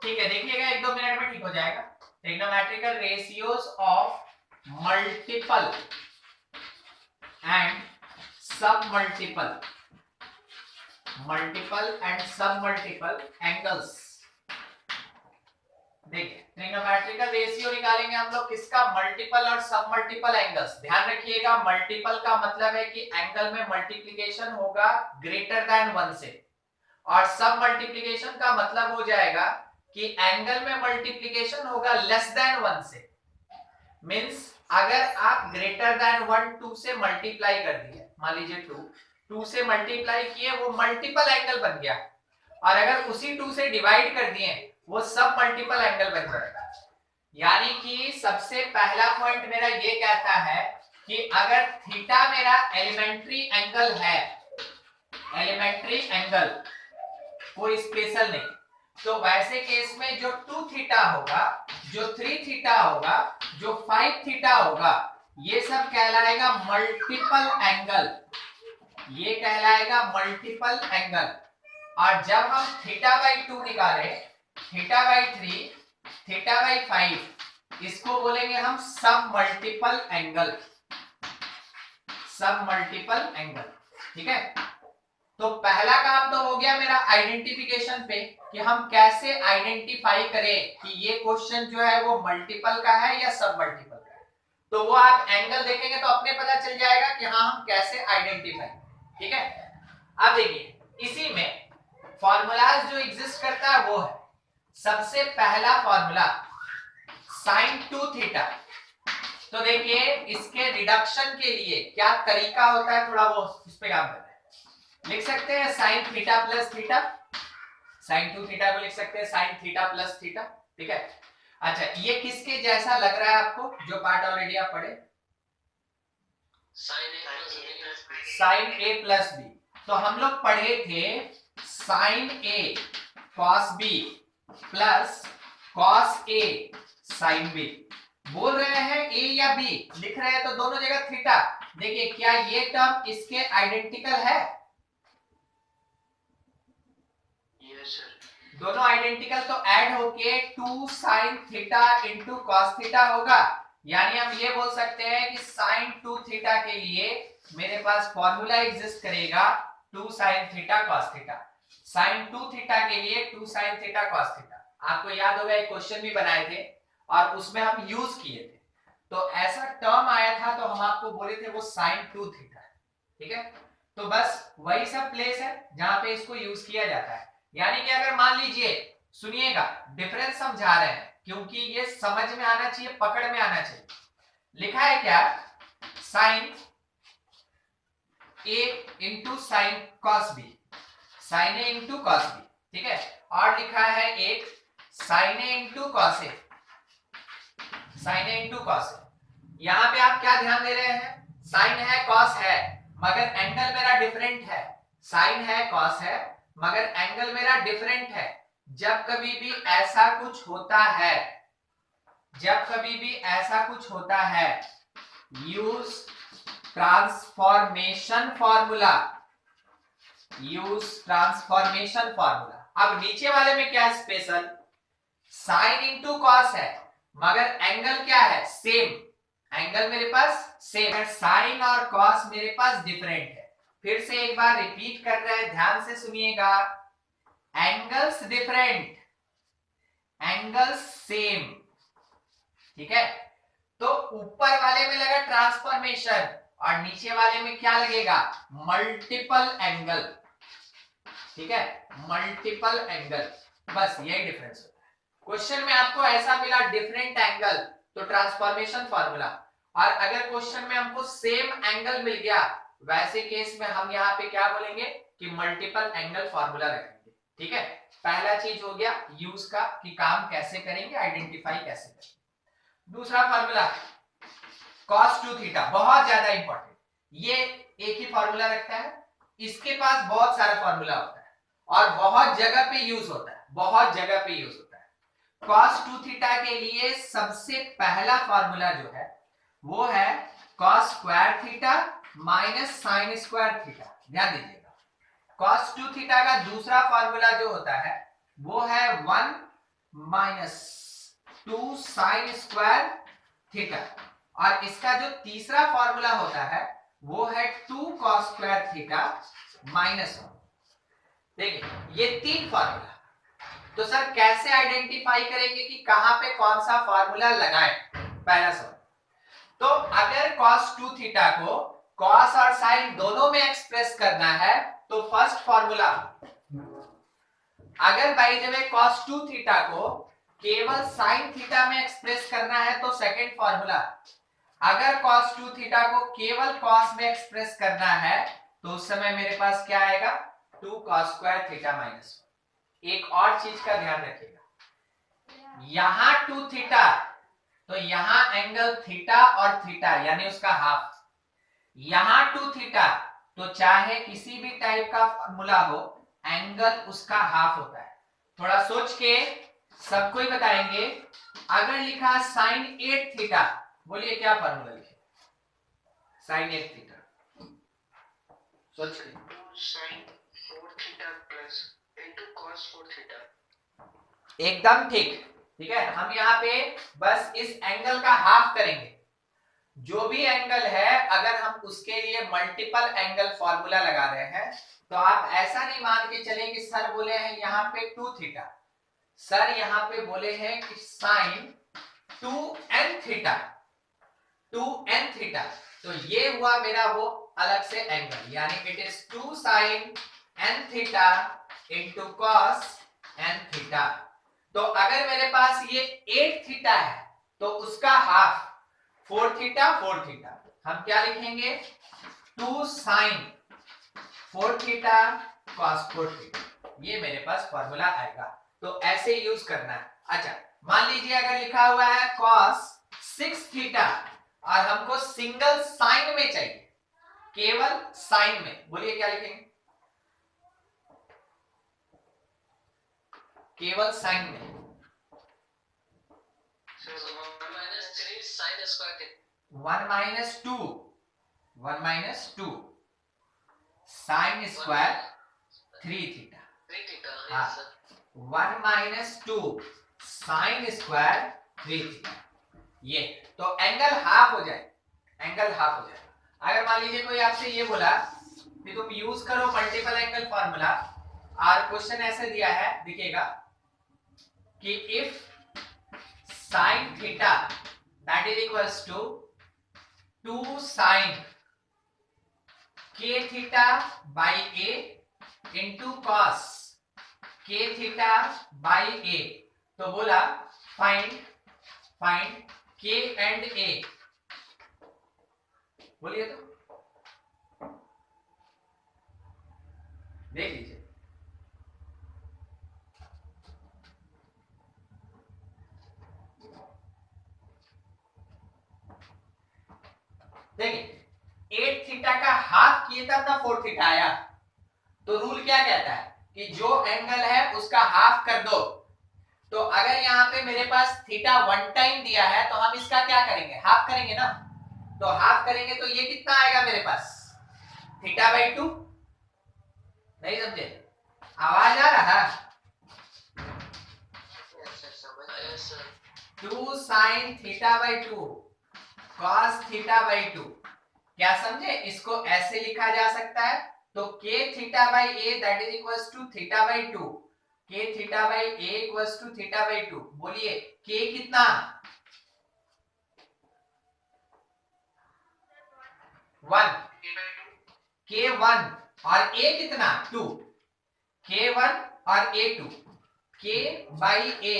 ठीक है, देखिएगा 1-2 मिनट में ठीक हो जाएगा। Trigonometrical ratios of multiple and सब मल्टीपल एंड सब मल्टीपल एंगल्स। देखिए ट्रिग्नोमेट्रिकल रेशियो निकालेंगे हम लोग किसका, मल्टीपल और सब मल्टीपल एंगल्स। ध्यान रखिएगा मल्टीपल का मतलब है कि एंगल में मल्टीप्लिकेशन होगा ग्रेटर देन 1 से, और सब मल्टीप्लिकेशन का मतलब हो जाएगा कि एंगल में मल्टीप्लिकेशन होगा लेस देन 1 से। मींस अगर आप ग्रेटर देन 1 2 से मल्टीप्लाई कर दिए, मान लीजिए 2 से मल्टीप्लाई किए, वो मल्टीपल एंगल बन गया, और अगर उसी 2 से डिवाइड कर दिए वो सब मल्टीपल एंगल बन जाएगा। यानी कि सबसे पहला पॉइंट मेरा ये कहता है कि अगर थीटा मेरा एलिमेंट्री एंगल है, एलिमेंट्री एंगल कोई स्पेशल नहीं, तो वैसे केस में जो 2 थीटा होगा, जो 3 थीटा होगा, जो 5 थीटा होगा, ये सब कहलाएगा मल्टीपल एंगल, ये कहलाएगा मल्टीपल एंगल। और जब हम थीटा बाई 2 निकाले, थीटा बाई 3, थीटा बाई 5, इसको बोलेंगे हम सब मल्टीपल एंगल, सब मल्टीपल एंगल। ठीक है, तो पहला काम तो हो गया मेरा आइडेंटिफिकेशन पे, कि हम कैसे आइडेंटिफाई करें कि ये क्वेश्चन जो है वो मल्टीपल का है या सब मल्टीपल का है। तो वो आप एंगल देखेंगे तो अपने पता चल जाएगा कि हाँ हम कैसे आइडेंटिफाई। ठीक है, अब देखिए इसी में फॉर्मूलाज जो एग्जिस्ट करता है वो है, सबसे पहला फॉर्मूला sin 2 थीटा। तो देखिए इसके रिडक्शन के लिए क्या तरीका होता है, थोड़ा वो इस पे काम करते हैं। लिख सकते हैं sin theta plus theta, sin 2 theta को लिख सकते हैं sin थीटा प्लस थीटा। ठीक है, अच्छा ये किसके जैसा लग रहा है आपको, जो पार्ट ऑलरेडी आप पढ़े, sin a प्लस बी। तो हम लोग पढ़े थे sin a cos b plus cos a sin b। बोल रहे हैं a या b, लिख रहे हैं तो दोनों जगह थीटा। देखिए क्या ये टर्म इसके आइडेंटिकल है? यस सर, दोनों आइडेंटिकल, तो ऐड होके 2 sin theta into cos theta होगा। यानी हम ये बोल सकते हैं कि sin 2 थीटा के लिए मेरे पास फॉर्मूला एग्जिस्ट करेगा 2 sin theta cos theta. sin 2 theta के लिए 2 sin थीटा cos थीटा। आपको याद होगा एक क्वेश्चन भी बनाए थे और उसमें हम यूज किए थे, तो ऐसा टर्म आया था तो हम आपको बोले थे वो sin 2 थीटा है। ठीक है, तो बस वही सब प्लेस है जहां पे इसको यूज किया जाता है। यानी कि अगर मान लीजिए, सुनिएगा डिफरेंस समझा रहे हैं क्योंकि ये समझ में आना चाहिए, पकड़ में आना चाहिए। लिखा है क्या, sin a into sine cos b, sin a into cos b। ठीक है, और लिखा है एक sin a into cos a, sin a into cos a। यहां पे आप क्या ध्यान दे रहे हैं, sin है cos है मगर एंगल मेरा डिफरेंट है, sin है cos है मगर एंगल मेरा डिफरेंट है। जब कभी भी ऐसा कुछ होता है, जब कभी भी ऐसा कुछ होता है, use transformation formula, use transformation formula. अब नीचे वाले में क्या है स्पेशल, साइन इंटू कॉस है मगर एंगल क्या है, सेम, एंगल मेरे पास सेम है, साइन और कॉस मेरे पास डिफरेंट है। फिर से एक बार रिपीट कर रहे हैं, ध्यान से सुनिएगा, एंगल्स डिफरेंट, एंगल्स सेम। ठीक है, तो ऊपर वाले में लगा ट्रांसफॉर्मेशन और नीचे वाले में क्या लगेगा, मल्टीपल एंगल। ठीक है, मल्टीपल एंगल, बस यही डिफरेंस होता है। क्वेश्चन में आपको ऐसा मिला डिफरेंट एंगल तो ट्रांसफॉर्मेशन फार्मूला, और अगर क्वेश्चन में हमको सेम एंगल मिल गया वैसे केस में हम यहाँ पे क्या बोलेंगे कि मल्टीपल एंगल फार्मूला रखेंगे। ठीक है, पहला चीज हो गया यूज का कि काम कैसे करेंगे, आइडेंटिफाई कैसे करेंगे। दूसरा फार्मूला cos 2 थीटा, बहुत ज्यादा इंपॉर्टेंट, ये एक ही फार्मूला रखता है, इसके पास बहुत सारा फार्मूला होता है और बहुत जगह पे यूज होता है, बहुत जगह पे यूज होता है। cos 2 थीटा के लिए सबसे पहला फार्मूला जो है वो है cos square theta minus sine square theta. ध्यान दीजिएगा, cos 2 थीटा का दूसरा फार्मूला जो होता है वो है 1 माइनस 2 साइन स्क्वायर थीटा, और इसका जो तीसरा फॉर्मूला होता है वो है 2 कॉस स्क्वायर थीटा माइनस 1। देखिए ये 3 फॉर्मूला, तो सर कैसे आइडेंटिफाई करेंगे कि कहां पे कौन सा फॉर्मूला लगाएं? पहला सवाल, तो अगर cos 2 थीटा को cos और sin दोनों में एक्सप्रेस करना है तो फर्स्ट फॉर्मूला, अगर by the way cos 2 theta को केवल sin थीटा में एक्सप्रेस करना है तो सेकंड फॉर्मूला, अगर cos 2 थीटा को केवल cos में एक्सप्रेस करना है तो उस समय मेरे पास क्या आएगा? 2 cos स्क्वायर थीटा माइनस 1। एक और चीज का ध्यान रखिएगा, यहां 2 थीटा, तो यहां एंगल थीटा और थीटा यानी उसका हाफ, यहां 2 थीटा, तो चाहे किसी भी टाइप का फॉर्मूला हो एंगल उसका हाफ होता है। थोड़ा सोच के सबको ही बताएंगे। अगर लिखा sin 8 थीटा, बोलिए क्या फॉर्मूला लिखे? sin 8 थीटा सोच के, sin 4 theta plus into cos 4 theta. एकदम ठीक। ठीक है, हम यहाँ पे बस इस एंगल का हाफ करेंगे। जो भी एंगल है अगर हम उसके लिए मल्टीपल एंगल फॉर्मूला लगा रहे हैं तो आप ऐसा नहीं मान के चलें कि सर बोले हैं यहाँ पे 2 थीटा, सर यहाँ पे बोले हैं कि sign 2n theta, 2n theta, तो ये हुआ मेरा वो अलग से एंगल, यानी it is 2 sine n theta into cos n theta. तो अगर मेरे पास ये 8 थीटा है तो उसका हाफ 4 थीटा 4 थीटा, हम क्या लिखेंगे? 2 साइन 4 थीटा कॉस 4 थीटा, ये मेरे पास फॉर्मूला आएगा। तो ऐसे यूज करना है। अच्छा, मान लीजिए अगर लिखा हुआ है कॉस 6 थीटा और हमको सिंगल साइन में चाहिए, केवल साइन में, बोलिए क्या लिखेंगे? केवल साइन में 1 माइनस 2 साइन स्क्वायर 3 थीटा, हाँ 1 माइनस 2 साइन स्क्वायर 3 थीटा, ये तो एंगल हाफ हो जाए, एंगल हाफ हो जाए। अगर मान लीजिए कोई आपसे ये बोला कि तुम यूज करो मल्टीपल एंगल फार्मूला, और क्वेश्चन ऐसे दिया है, देखिएगा कि if sin theta that is equals to 2 sin k theta by a into cos k theta by a, तो बोला find k and a, बोलिए तो देख लीजिए। देखिए 8 थीटा का हाफ किए तब ना 4 थीटा आया, तो रूल क्या कहता है कि जो एंगल है उसका हाफ कर दो। तो अगर यहाँ पे मेरे पास थीटा 1 टाइम दिया है तो हम इसका क्या करेंगे? हाफ करेंगे ना। तो हाफ करेंगे तो ये कितना आएगा मेरे पास? Theta by 2। नहीं समझे? आवाज आ रहा है? 2 sine theta by 2 cos theta by 2, क्या समझे? इसको ऐसे लिखा जा सकता है, तो k theta by a that is equals to theta by 2, k theta by a equals to theta by 2। बोलिए k कितना? 1, k 1 और a कितना? 2, k 1 और a 2, k by a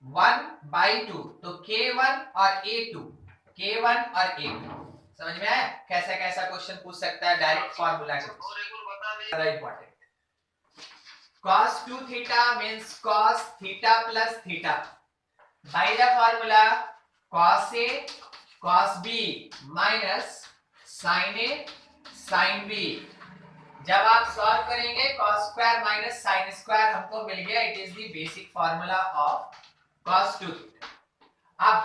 1 by 2, तो k 1 और a 2, k 1 और a 2। समझ में आया कैसा कैसा क्वेश्चन पूछ सकता है डायरेक्ट फॉर्मूला के? ज्यादा important, cos 2 theta means cos theta plus theta by the formula cos a cos b minus sin a sin b। जब आप सॉल्व करेंगे cos square minus sin square हमको मिल गया, it is the basic formula of cos 2 theta. अब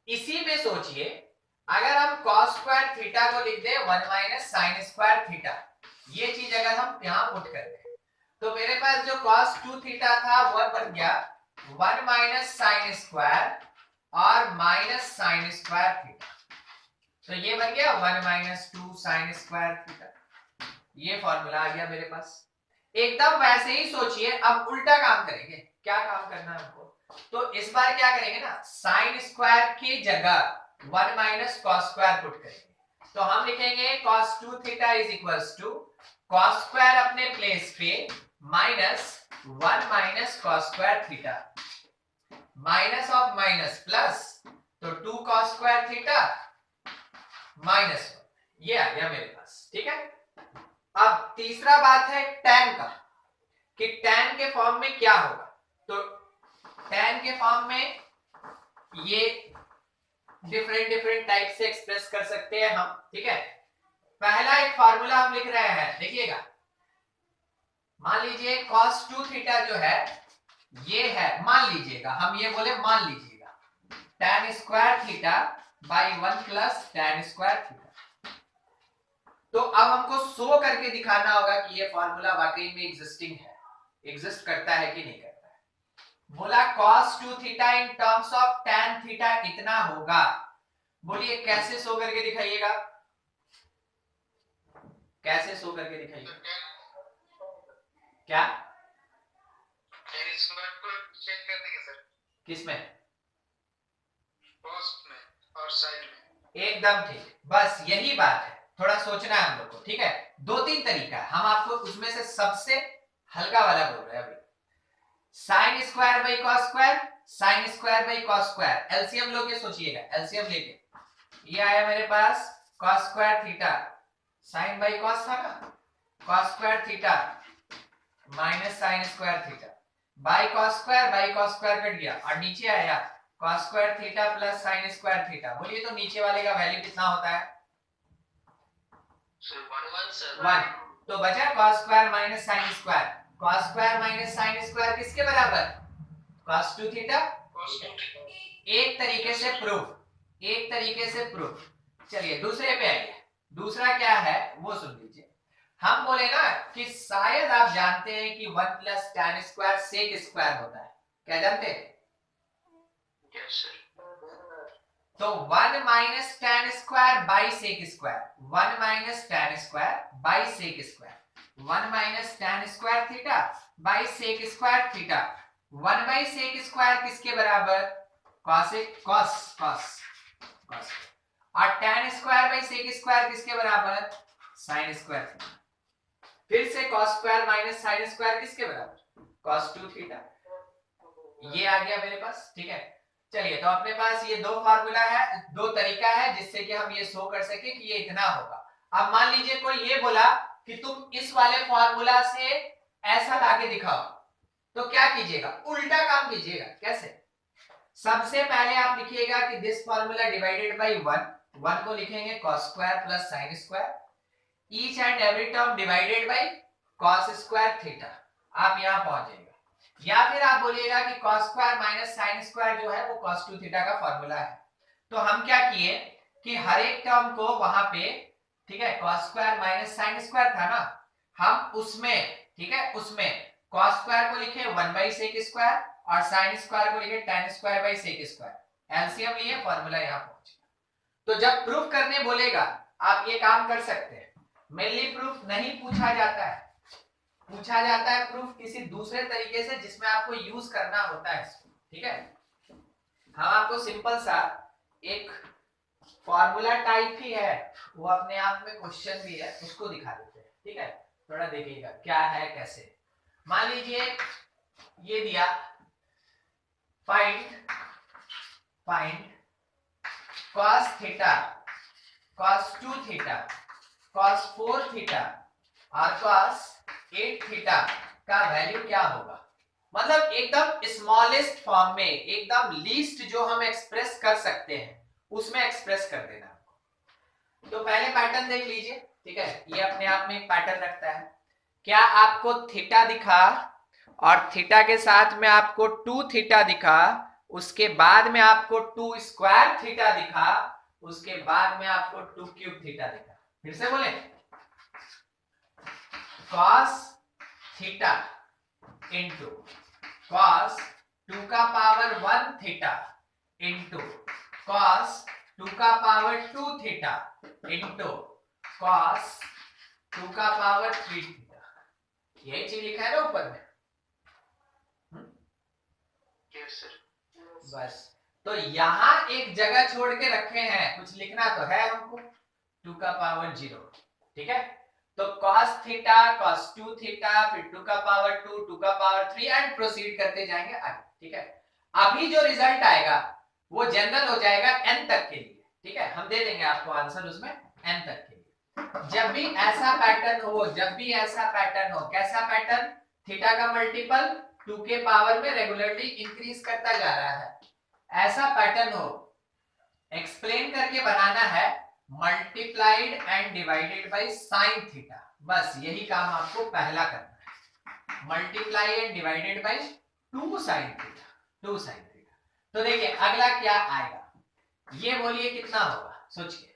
इसी में सोचिए अगर हम cos स्क्वायर थीटा को लिख दे 1 माइनस साइन स्क्वायर थीटा, ये चीज अगर हम यहां पुट कर दे तो मेरे पास जो cos 2 थीटा था वह बन गया 1 माइनस साइन स्क्वायर और माइनस साइन स्क्वायर थीटा। तो ये बन गया 1 माइनस 2 साइन स्क्वायर थीटा। ये फॉर्मूला आ गया मेरे पास। एकदम वैसे ही सोचिए, अब उल्टा काम करेंगे। क्या काम करना है हमको? तो इस बार क्या करेंगे ना, साइन स्क्वायर की जगह 1 माइनस कॉस स्क्वायर पुट करेंगे। तो हम लिखेंगे cos 2 theta is equals to cos square अपने प्लेस पे minus 1 minus cos square theta, minus of minus plus, तो 2 कॉस स्क्वायर थीटा माइनस 1। ये आ गया मेरे पास, ठीक है। अब तीसरा बात है tan का, कि tan के फॉर्म में क्या होगा। तो tan के फॉर्म में ये डिफरेंट टाइप से एक्सप्रेस कर सकते हैं हम, ठीक है। पहला एक फार्मूला हम लिख रहे हैं, देखिएगा। मान लीजिए cos 2 थीटा जो है ये है, मान लीजिएगा, हम ये बोले मान लीजिएगा, tan square theta by 1 plus tan square theta. तो अब हमको शो करके दिखाना होगा कि ये फॉर्मूला वाकई में एग्जिस्ट करता है कि नहीं करता है। बोला cos 2 theta in terms of tan theta इतना होगा। बोलिए कैसे शो करके दिखाइएगा, कैसे शो करके दिखाइएगा? क्या tan स्क्वायर को चेक कर देंगे सर, किसमें? कॉस में और साइन में। एकदम ठीक, बस यही बात है। थोड़ा सोचना है हम लोग को, ठीक है। 2-3 तरीका है, हम आपको उसमें से सबसे हल्का वाला बोल रहे हैं अभी। Sine square by cos square, sine square by cos square, LCM लो के सोचिएगा, एलसीएम लेके ये आया मेरे पास cos square theta, sine by cos था ना, cos square theta minus sine square theta, by cos square cut गया और नीचे आया cos square theta plus sine square theta. बोलिए तो नीचे वाले का वैल्यू कितना होता है? 1। तो बचा cos square minus sine square. cos square minus sine square किसके बराबर? cos 2 theta. एक तरीके से प्रूफ। चलिए दूसरे पे आइए। दूसरा क्या है वो सुन लीजिए। हम बोले ना कि शायद आप जानते हैं कि 1 plus tan square sec square होता है। क्या जानते हैं? Yes sir. तो 1 minus tan square by sec square, 1 minus tan square by sec square, 1 minus tan square theta by sec square theta. 1 by sec square किसके बराबर? कॉस और tan square by sec square किसके बराबर? Sine square theta. फिर से cos square minus sine square किसके बराबर? cos 2 theta. ये आ गया मेरे पास, ठीक है। चलिए तो अपने पास ये दो फार्मूला है, दो तरीका है जिससे कि हम ये शो कर सके कि ये इतना होगा। अब मान लीजिए कोई ये बोला कि तुम इस वाले फार्मूला से ऐसा लाके दिखाओ, तो क्या कीजिएगा? उल्टा काम कीजिएगा। कैसे? सबसे पहले आप लिखिएगा कि दिस फार्मूला डिवाइडेड बाय 1 को लिखेंगे cos square plus sine square, each and every term divided by cos square theta. आप यहां पहुंच जाएंगे। या फिर आप बोलिएगा कि cos square minus sine square जो है वो cos 2 थीटा का फार्मूला है। तो हम क्या किए कि हर एक टर्म को वहां पे, ठीक है, cos square minus sine square था ना, हम उसमें, ठीक है, उसमें cos स्क्वायर को लिखे 1 बाई सेक स्क्वायर और साइन स्क्वायर को लिखे tan square by sec square. LCM लिए, फार्मूला यहां पहुंच गया। तो जब प्रूफ करने बोलेगा आप ये काम कर सकते हैं। मेनली प्रूफ नहीं पूछा जाता है, पूछा जाता है प्रूफ किसी दूसरे तरीके से जिसमें आपको यूज करना होता है इसको, ठीक है। हम आपको सिंपल सा एक फॉर्मूला टाइप ही है, वो अपने आप में क्वेश्चन भी है, उसको दिखा देते हैं, ठीक है। थोड़ा देखिएगा क्या है कैसे। मान लीजिए ये दिया, find cos theta, cos 2 theta, cos 4 theta और cos 8 थीटा का वैल्यू क्या होगा। मतलब एकदम स्मॉलेस्ट फॉर्म में, एकदम लीस्ट जो हम एक्सप्रेस कर सकते हैं उसमें एक्सप्रेस कर देना। तो पहले पैटर्न देख लीजिए, ठीक है। ये अपने आप में एक पैटर्न रखता है। क्या आपको थीटा दिखा और थीटा के साथ में आपको 2 थीटा दिखा, उसके बाद में आपको 2 स्क्वायर थीटा दिखा, उसके बाद में आपको 2 क्यूब थीटा दिखा। फिर से बोले, cos थीटा इंटू cos 2 का पावर 1 थीटा इंटू कॉस 2 का पावर 2 थीटा इंटू कॉस 2 का पावर 3 थीटा। यही चीज लिखा है ना ऊपर में। Yes sir. बस तो यहां एक जगह छोड़ के रखे हैं, कुछ लिखना तो है हमको। 2 का पावर 0, ठीक है। तो cos थीटा cos 2 थीटा फिर 2 का पावर 2 2 का पावर 3 एंड प्रोसीड करते जाएंगे आगे, ठीक है। अभी जो रिजल्ट आएगा वो जनरल हो जाएगा n तक के लिए, ठीक है। हम दे देंगे आपको आंसर उसमें n तक के लिए। जब भी ऐसा पैटर्न हो, जब भी ऐसा पैटर्न हो, कैसा पैटर्न, थीटा का मल्टीपल 2 के पावर में रेगुलरली इंक्रीज करता जा रहा है, ऐसा पैटर्न हो, एक्सप्लेन करके बनाना है multiplied and divided by sine theta. बस यही काम आपको पहला करना है, multiply and divided by 2 sine theta, 2 sine theta. तो देखिए अगला क्या आएगा, ये बोलिए कितना होगा, सोचिए।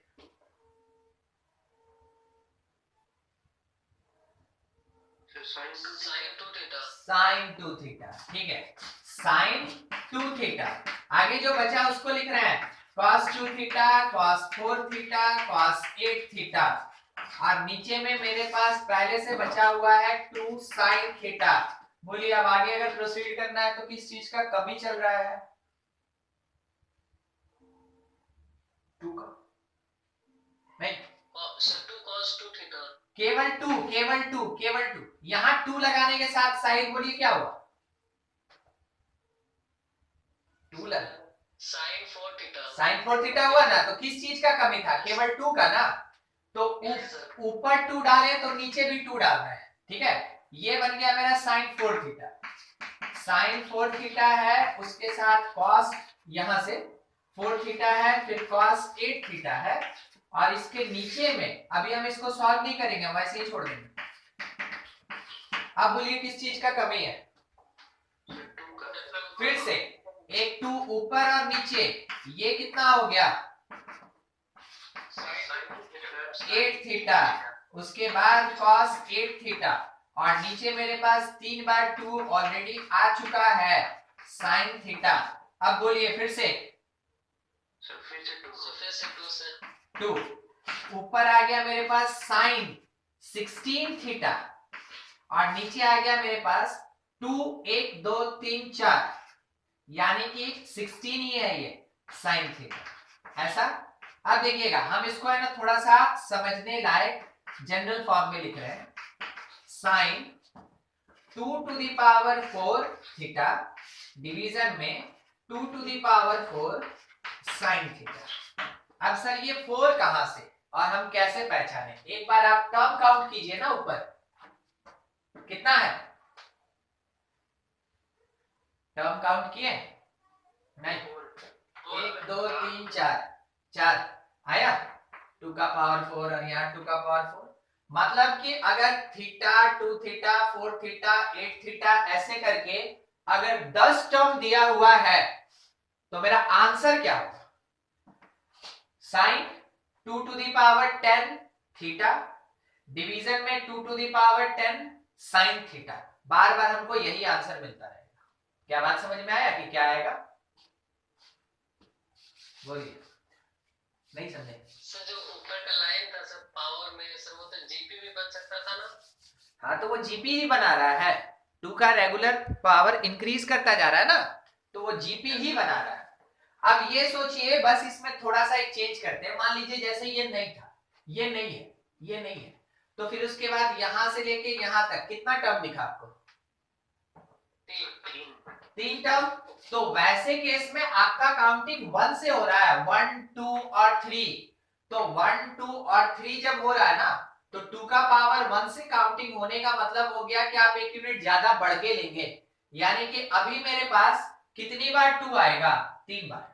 साइन 2 थीटा, ठीक है, साइन 2 थीटा। आगे जो बचा उसको लिख रहे हैं cos 2 theta cos 4 theta cos 8 theta, और नीचे में मेरे पास पहले से बचा हुआ है 2 साइन थीटा। बोलिए अब आगे अगर प्रोसीड करना है तो किस चीज का कमी चल रहा है, 2 का नहीं सर 2 cos 2 थीटा, केवल 2 केवल 2 केवल 2, यहां 2 लगाने के साथ साइन, बोलिए क्या हुआ, 2 लगा, sin 4 थीटा, साइन 4 थीटा हुआ ना। तो किस चीज का कमी था, केवल 2 का ना। तो ऊपर 2 डाले तो नीचे भी 2 डालना है, ठीक है। ये बन गया मेरा साइन 4 थीटा, साइन 4 थीटा है, उसके साथ कॉस यहां से 4 थीटा है, फिर कॉस 8 थीटा है, और इसके नीचे में अभी हम इसको सॉल्व नहीं करेंगे, हम ऐसे ही छोड़ देंगे। अब बोलिए किस चीज का कमी है, फिर से एक 2 ऊपर और नीचे, ये कितना हो गया 8 थीटा, उसके बाद cos 8 थीटा, और नीचे मेरे पास 3 बार 2 ऑलरेडी आ चुका है sin थीटा। अब बोलिए फिर से 2, ऊपर आ गया मेरे पास sin 16 थीटा, और नीचे आ गया मेरे पास 2 1 2 3 4, यानी कि 16 ही है ये sin थीटा, ऐसा। अब देखिएगा हम इसको है ना थोड़ा सा समझने लायक जनरल फॉर्म में लिख रहे हैं, sine 2 to the power 4 theta division में 2 to the power 4 sine theta. अब सर ये 4 कहां से और हम कैसे पहचाने, एक बार आप टर्म काउंट कीजिए ना, ऊपर कितना है, टर्म काउंट किए नहीं, 1 2 3 4 4 आया, 2 का पावर 4 और यहाँ 2 का पावर 4, मतलब कि अगर थीटा 2 थीटा 4 थीटा 8 थीटा ऐसे करके अगर 10 टर्म दिया हुआ है तो मेरा आंसर क्या होगा, sine 2 to the power 10 theta division में 2 to the power 10 sine theta. बार बार हमको यही आंसर मिलता रहेगा। क्या बात समझ में आया कि क्या आएगा, बोलिए, नहीं समझे सर जो ऊपर का लाइन था सर पावर में, सर वो तो जीपी भी बन सकता था ना। हाँ तो वो जीपी ही बना रहा है, 2 का रेगुलर पावर इंक्रीज करता जा रहा है ना, तो वो जीपी ही बना रहा है। अब ये सोचिए, बस इसमें थोड़ा सा एक चेंज करते हैं, मान लीजिए जैसे ये नहीं था, ये नहीं है, ये नहीं है, तो फिर उसके बाद यहां से लेके यहां तक कितना टर्म दिखा आपको, 3 टर्म। तो वैसे केस में आपका काउंटिंग 1 से हो रहा है, 1 2 और 3, तो 1 2 और 3 जब हो रहा है ना, तो 2 का पावर 1 से काउंटिंग होने का मतलब हो गया कि आप एक यूनिट ज्यादा बढ़ के लेंगे, यानी कि अभी मेरे पास कितनी बार 2 आएगा, 3 बार,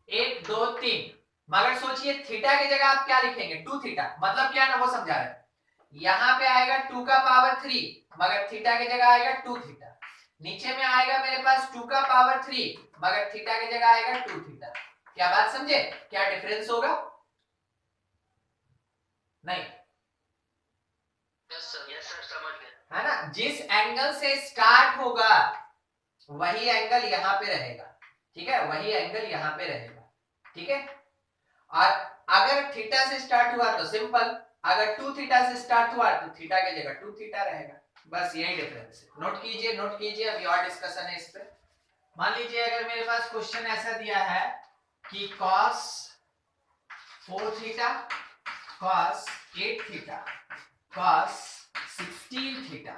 1 2 3। मगर सोचिए थीटा की जगह आप क्या लिखेंगे, 2 थीटा, मतलब क्या है ना वो समझा रहे हैं, यहां पे आएगा 2 का पावर 3, मगर थीटा की जगह आएगा 2 थीटा, नीचे में आएगा मेरे पास 2 का पावर 3, मगर थीटा की जगह आएगा 2 थीटा। क्या बात समझे, क्या डिफरेंस होगा, नहीं, यस सर समझ गया, है ना। जिस एंगल से स्टार्ट होगा वही एंगल यहाँ पे रहेगा, ठीक है, वही एंगल यहाँ पे रहेगा, ठीक है। और अगर थीटा से स्टार्ट हुआ तो सिंपल, अगर 2 थीटा से स्टार्ट हुआ तो थीटा की जगह 2 थीटा रहेगा, बस यही डिफरेंस है। नोट कीजिए, नोट कीजिए, अभी और डिस्कशन है इस पे। मान लीजिए अगर मेरे पास क्वेश्चन ऐसा दिया है कि cos 4 theta, cos 8 theta, cos 16 theta,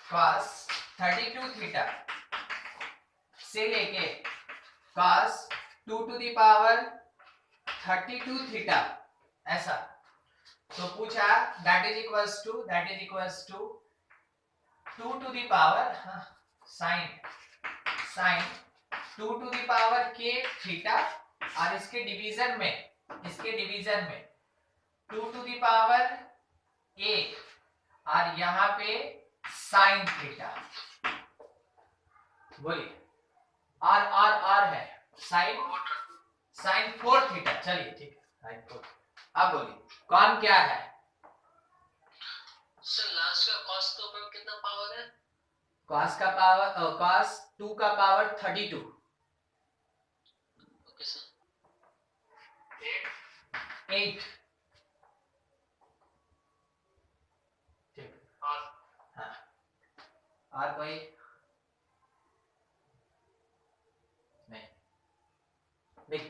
cos 32 theta से लेके cos 2 to the power 32 theta, ऐसा। तो पूछा that is equals to 2 to the power sin 2 to the power k theta, और इसके डिवीजन में 2 टू द पावर a, और यहाँ पे sin थीटा। बोलिए, और है sin 4 थीटा, चलिए ठीक है sin 4। अब बोलिए कौन क्या है? सर लास्ट का cos के ऊपर कितना पावर है? cos का पावर cos 2 का पावर 32। Okay sir. 8 ठीक। हाँ, और कोई नहीं? देख,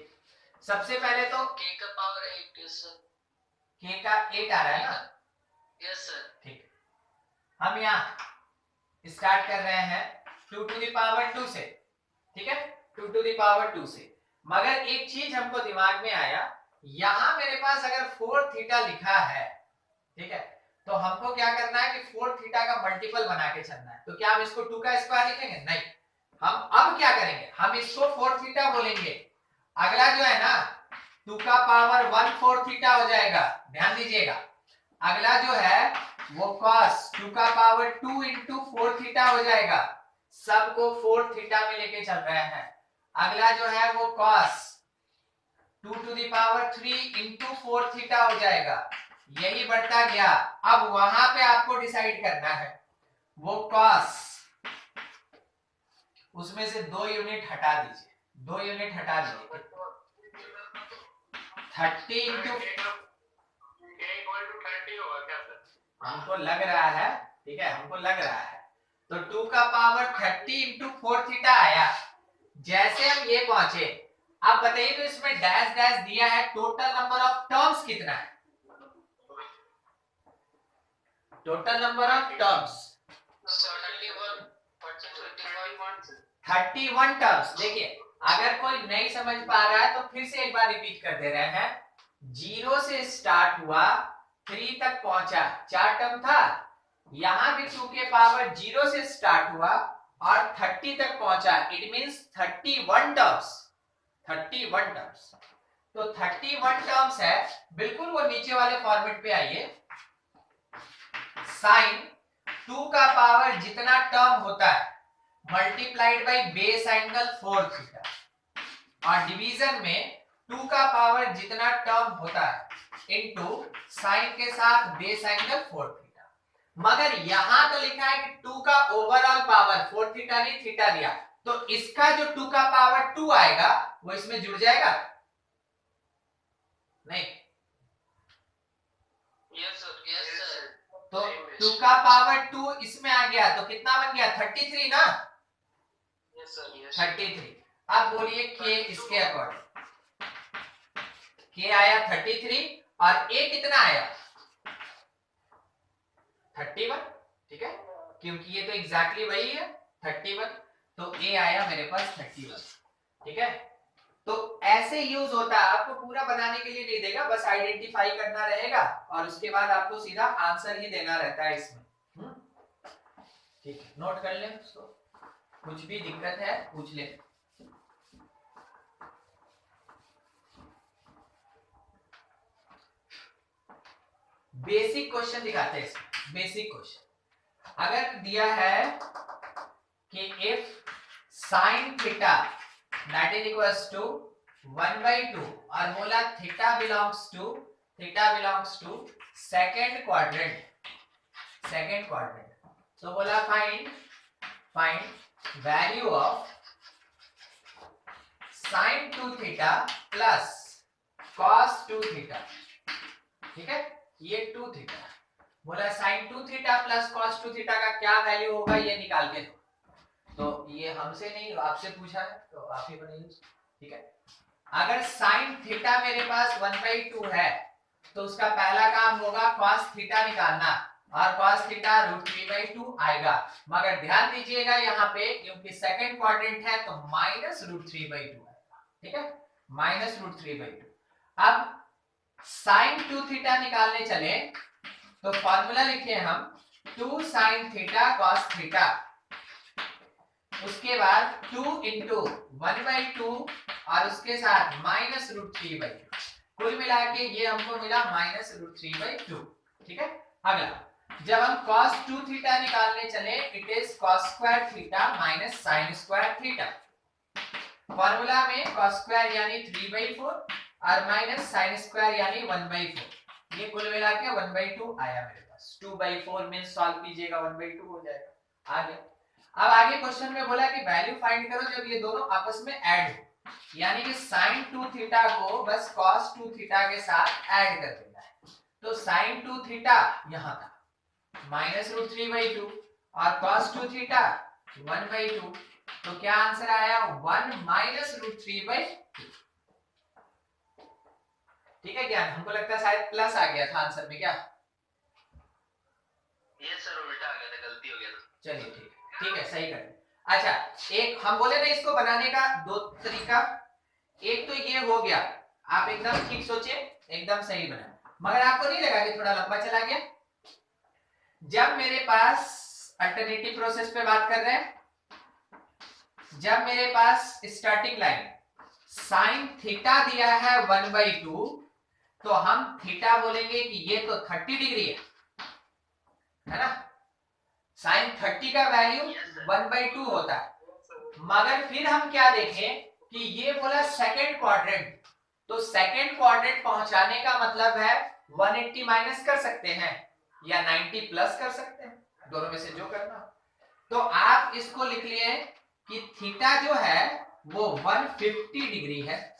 सबसे पहले तो k का पावर 8 है सर। k का 8 आ रहा है ना? Yes sir. ठीक, हम यहाँ स्टार्ट कर रहे हैं 2 टू द पावर 2 से, ठीक है, 2 टू द पावर 2 से। मगर एक चीज हमको दिमाग में आया, यहाँ मेरे पास अगर 4 थीटा लिखा है, ठीक है, तो हमको क्या करना है कि 4 थीटा का मल्टीपल बना के चलना है। तो क्या हम इसको 2 का स्क्वायर लिखेंगे? नहीं, हम अब क्या करेंगे, हम इसको 4 थीटा बोलेंगे। अगला जो है ना 2 का पावर 1/4 थीटा हो जाएगा, ध्यान दीजिएगा। अगला जो है वो cos 2 का पावर 2 इंटू 4 थीटा हो जाएगा, सबको 4 थीटा में लेके चल रहे हैं। अगला जो है वो cos 2 to the power 3 into 4 theta हो जाएगा, यही बढ़ता गया। अब वहां पे आपको डिसाइड करना है वो cos, उसमें से 2 यूनिट हटा दीजिए, 2 यूनिट हटा दीजिए। 30 इंटू हमको लग रहा है, ठीक है, हमको लग रहा है, तो 2 का पावर 30 इंटू 4 थीटा आया। जैसे हम ये पहुंचे, अब बताइए तो इसमें डैश डैश दिया है, टोटल नंबर ऑफ टर्म्स कितना है? Total number of terms 31 terms. देखिए, अगर कोई नहीं समझ पा रहा है तो फिर से एक बार रिपीट कर दे रहे हैं। 0 से स्टार्ट हुआ, 3 तक पहुंचा, 4 टर्म था। यहां भी 2 के पावर 0 से स्टार्ट हुआ और 30 तक पहुंचा, इट मींस 31 टर्म्स, 31 टर्म्स। तो 31 टर्म्स है, बिल्कुल वो नीचे वाले फॉर्मेट पे आइए। साइन 2 का पावर जितना टर्म होता है multiplied by base angle 4 theta, और डिवीजन में 2 का पावर जितना टर्म होता है इनटू साइन के साथ बेस एंगल 4 थीटा। मगर यहां तो लिखा है कि 2 का ओवरऑल पावर 4 थीटा नहीं, थीटा दिया, तो इसका जो 2 का पावर 2 आएगा वो इसमें जुड़ जाएगा? नहीं, यस सर। तो 2 का पावर 2 इसमें आ गया, तो कितना बन गया? 33 ना? Yes sir. 33। अब बोलिए k इसके अकॉर्डिंग, k आया 33 और a कितना आया? 31, ठीक है, क्योंकि ये तो एग्जैक्टली वही है 31, तो a आया मेरे पास 31, ठीक है। तो ऐसे यूज होता है, आपको पूरा बनाने के लिए नहीं देगा, बस आइडेंटिफाई करना रहेगा और उसके बाद आपको सीधा आंसर ही देना रहता है इसमें। ठीक है, नोट कर लें उसको, कुछ भी दिक्कत है पूछ ले। बेसिक क्वेश्चन दिखाते हैं इसमें। बेसिक क्वेश्चन अगर दिया है कि if sine theta that is equals to 1/2 और बोला theta belongs to second quadrant, तो बोला find find value of sine 2 theta plus cos 2 theta. ठीक है, ये 2 थीटा बोला, sine 2 theta plus cos 2 theta का क्या वैल्यू होगा ये निकाल के दो। तो ये हमसे नहीं, आपसे पूछा है तो आप ही बनाइए। ठीक है, अगर साइन थीटा मेरे पास 1/2 है तो उसका पहला काम होगा कॉस थीटा निकालना, और कॉस थीटा √3/2 आएगा। मगर ध्यान दीजिएगा यहाँ पे, क्योंकि सेकंड क्वाड्रेंट है तो -√3/2 आएगा। ठीक है, -√3/2। अब साइन 2 थीटा निकालने चले तो फॉर्मूला लिखे हम 2 साइन थीटा कॉस थीटा, उसके बाद 2 इंटू 1/2 और उसके साथ -√3/2, कुल मिला के ये हमको मिला -√3/2। ठीक है, अगला जब हम cos 2 थीटा निकालने चले, it is cos square theta minus sine square theta. Formula में cos स्क्वायर यानी 3/4 और माइनस साइन स्क्वायर यानी 1/4, ये कुल मिला के 1/2 आया मेरे पास। 2/4 मींस सॉल्व कीजिएगा 1/2 हो जाएगा। आगे, अब आगे क्वेश्चन में बोला कि वैल्यू फाइंड करो जब ये दोनों आपस में ऐड हो, यानी कि sin 2 थीटा को बस cos 2 थीटा के साथ ऐड कर देना है। तो sin 2 थीटा यहाँ था -√3/2 और cos 2 थीटा 1/2, तो क्या आंसर आया 1 -√3/2। ठीक है, क्या हमको लगता है शायद प्लस आ गया था आंसर में, क्या? ये सर उल्टा आ गया था, गलती हो गया था। चलिए ठीक है, सही कर। अच्छा, एक हम बोले ना इसको बनाने का दो तरीका, एक तो ये हो गया, आप एकदम ठीक सोचे, एकदम सही बना, मगर आपको नहीं लगा कि थोड़ा लंबा चला गया? जब मेरे पास अल्टरनेटिव प्रोसेस पे बात कर रहे हैं, जब मेरे पास स्टार्टिंग लाइन साइन थीटा दिया है 1/2, तो हम थीटा बोलेंगे कि ये तो 30 डिग्री है ना, साइन 30 का वैल्यू 1/2 होता है। मगर फिर हम क्या देखें कि ये बोला सेकंड क्वाड्रेंट, तो सेकंड क्वाड्रेंट पहुंचाने का मतलब है 180 माइनस कर सकते हैं या 90 प्लस कर सकते हैं, दोनों में से जो करना। तो आप इसको लिख लिए कि थीटा जो है वो 150 डिग्री है।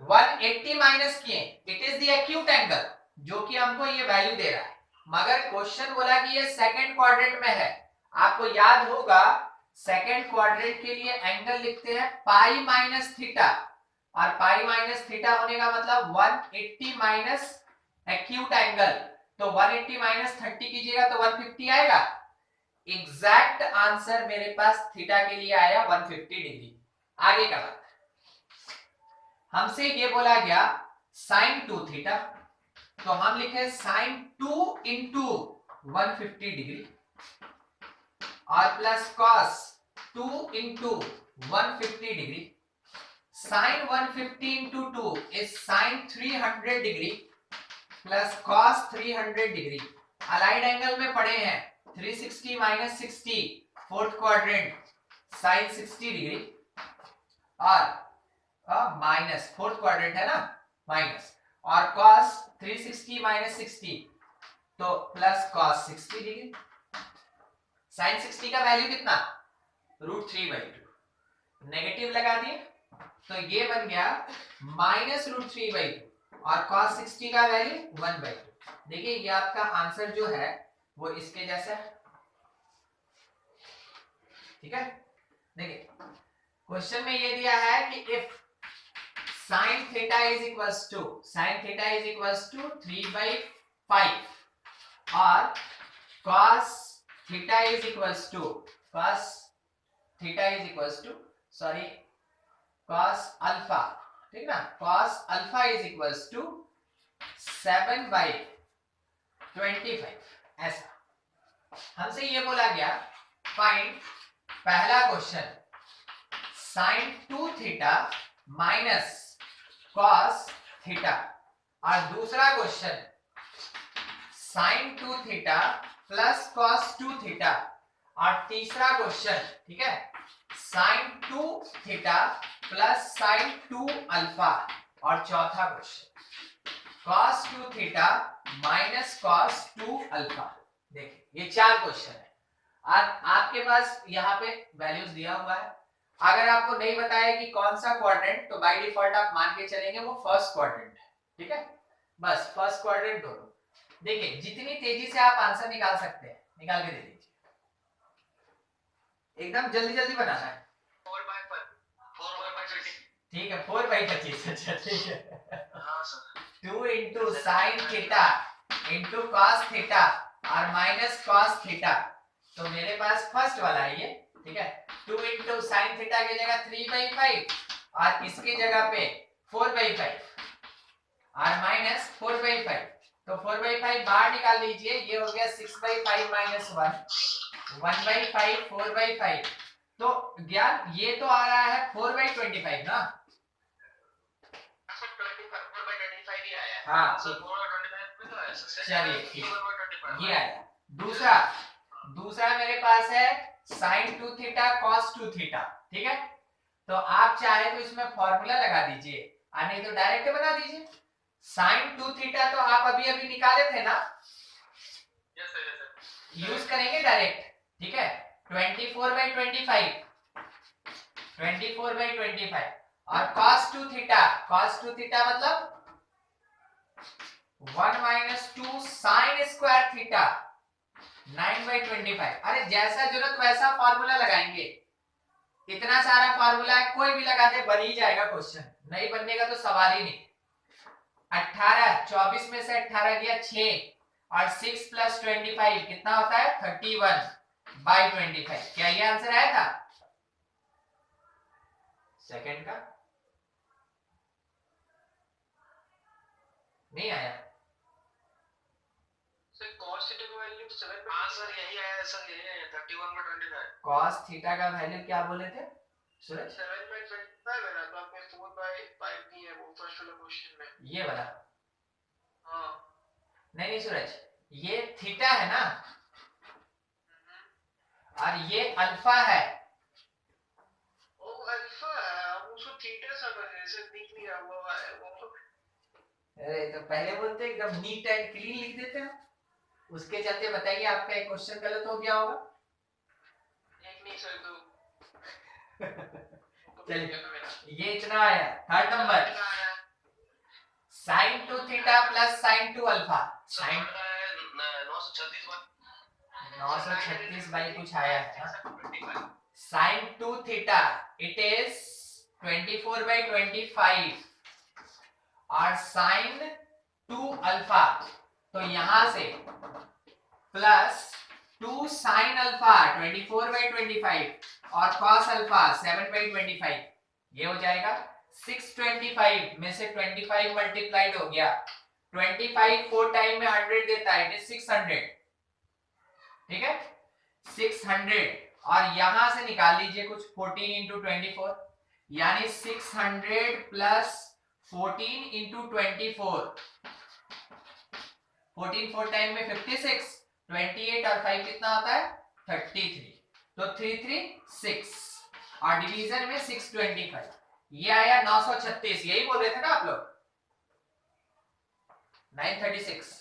180 माइनस किए, it is the acute angle जो कि हमको ये वैल्यू दे रहा है। मगर क्वेश्चन बोला कि ये सेकंड क्वाड्रेंट में है, आपको याद होगा सेकंड क्वाड्रेंट के लिए एंगल लिखते हैं पाई माइनस थीटा, और पाई माइनस थीटा होने का मतलब 180 माइनस एक्यूट एंगल, तो 180 माइनस 30 कीजिएगा तो 150 आएगा। एग्जैक्ट आंसर मेरे पास थीटा के लिए आया 150 डिग्री। आगे का बात, हमसे ये बोला गया साइन 2 थीटा, तो हम लिखे साइन 2 इंटू 150 डिग्री और plus cos 2 into 150 degree. Sine 150 into 2 is sine 300 degree plus cos 300 degree. Allied angle में पढ़े हैं 360 minus 60, fourth quadrant sine 60 degree, और माइनस फोर्थ क्वाड्रेंट है ना, माइनस, और cos 360 माइनस 60 तो प्लस cos 60 डिग्री। sin 60 का वैल्यू कितना, √3/2, नेगेटिव लगा दिए तो ये बन गया -√3/2 और cos 60 का वैल्यू 1/2। देखिए ये आपका आंसर जो है वो इसके जैसा है। ठीक है, देखिए क्वेश्चन में ये दिया है कि if sin theta is equals to 3/5 और cos theta is equals to cos alpha, ठीक ना, cos alpha is equals to 7/25। ऐसा हमसे ये बोला गया फाइंड, पहला question sin 2 theta minus cos theta, और दूसरा question sin 2 theta plus cos 2 theta, और तीसरा क्वेश्चन ठीक है sin 2 theta plus sin 2 alpha, और चौथा question cos 2 theta minus cos 2 alpha. देखिए ये चार क्वेश्चन है। आपके पास यहाँ पे वैल्यूज दिया हुआ है। अगर आपको नहीं बताया कि कौन सा क्वाड्रेंट, तो बाय डिफॉल्ट आप मान के चलेंगे वो फर्स्ट क्वाड्रेंट है। ठीक है, बस फर्स्ट क्वाड्रेंट दोनों। देखिए जितनी तेजी से आप आंसर निकाल सकते हैं निकाल के दे दीजिए, एकदम जल्दी जल्दी बनाना है। 4/20। ठीक है 4/25। अच्छा ठीक है। हाँ sir. 2 into sine theta into cos theta और माइनस कॉस थीटा। तो मेरे पास फर्स्ट वाला है ये। ठीक है, 2 इंटू साइन थीटा की जगह 3/5 और इसकी जगह पे 4/5 और माइनस 4/5। तो 4/5 बाहर निकाल लीजिए, ये हो गया 6/5 माइनस 1, 1/5 4/5। तो ज्ञान ये तो आ रहा है 4/25 ना। हाँ चलिए ठीक, ये आया। दूसरा दूसरा मेरे पास है sin 2 थीटा cos 2 थीटा। ठीक है, तो आप चाहे तो इसमें फॉर्मूला लगा दीजिए और नहीं तो डायरेक्ट बना दीजिए। sin 2 थीटा तो आप अभी अभी निकाले थे ना, यूज करेंगे डायरेक्ट। ठीक है, 24/25 24/25 और cos 2 थीटा मतलब 1 माइनस 2 साइन स्क्वायर थीटा 9/25। अरे जैसा जरूरत वैसा फार्मूला लगाएंगे, इतना सारा फार्मूला है, कोई भी लगा दे बन ही जाएगा क्वेश्चन, नहीं बनने का तो सवाल ही नहीं। 18 24 में से 18 गया 6 और 6 प्लस 25 कितना होता है 31/25। क्या ये आंसर आया था सेकंड का? नहीं आया। cos थीटा का वैल्यू 7। हाँ सर यही आया सर, यही आया 31/25। cos थीटा का वैल्यू क्या बोले थे सूरज? 7/25 है ना, तो आपने 4/5 दी है वो फर्स्ट वाला क्वेश्चन में, ये वाला? हाँ नहीं सूरज, ये थीटा है ना और ये अल्फा है। ओ अल्फा है, उसको थीटा समझ रहे से दिख नहीं रहा वो है वो। अरे तो पहले बोलते एकदम नीट एंड क्लीन लिख देते हैं, उसके चलते बताइए आपका एक क्वेश्चन गलत हो गया होगा। एक नहीं सर दो। चलिए ये इतना आया। Third number sin 2 theta plus sin 2 alpha. sin 936 by कुछ आया है ना। sin 2 थीटा इट इज 24/25 और sin 2 अल्फा तो यहां से प्लस 2 sin अल्फा 24/25 और cos अल्फा 7/25। ये हो जाएगा 625 में से 25 मल्टीप्लाइड हो गया, 25 4 टाइम में 100 देता है, इट इज 600। ठीक है 600 और यहां से निकाल लीजिए कुछ 14 इंटू 24 यानी 600 प्लस 14 इंटू 24। 14 4 टाइम में 56, 28 और 5 कितना होता है 33। तो 336 और डिवीजन में 625। ये आया 936, यही बोल रहे थे ना आप लोग 936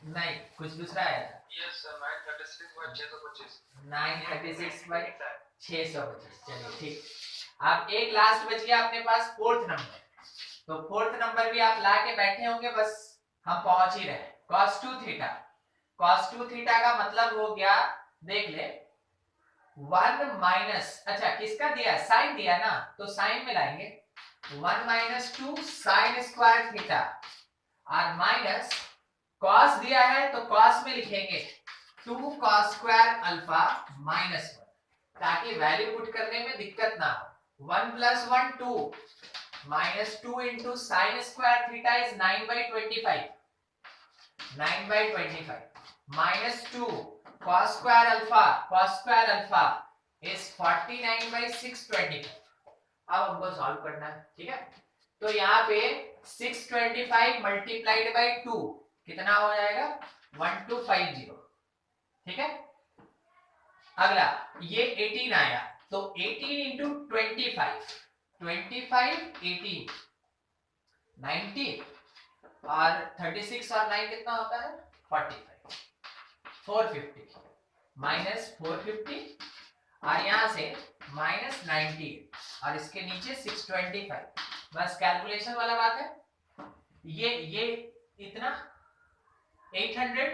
नहीं कुछ दूसरा आया था। Yes sir 936/625 936/625। चलिए ठीक, अब एक लास्ट बच गया अपने पास फोर्थ नंबर। तो फोर्थ नंबर भी आप ला के बैठे होंगे, बस हम पहुंच ही रहे। cos 2 थीटा, cos 2 थीटा का मतलब हो गया, देख ले 1 माइनस, अच्छा किसका दिया है साइन दिया ना, तो साइन में लाएंगे 1 माइनस 2 साइन स्क्वायर थीटा और माइनस cos दिया है तो cos में लिखेंगे 2 cos स्क्वायर अल्फा माइनस 1, ताकि वैल्यू पुट करने में दिक्कत ना हो। 1 plus 1 2 minus 2 into sine square theta is 9/25, 9/25 minus 2 cos square alpha is 49/625। अब हमको सॉल्व करना है। ठीक है, तो यहाँ पे 625 मल्टीप्लाइड बाई 2 कितना हो जाएगा 1250। ठीक है, अगला ये 18 आया तो 18 इंटू 25 18 90 और 36 और 9 कितना होता है 45। 450 माइनस 450 और यहां से माइनस 90 और इसके नीचे 625। बस कैलकुलेशन वाला बात है। ये इतना 800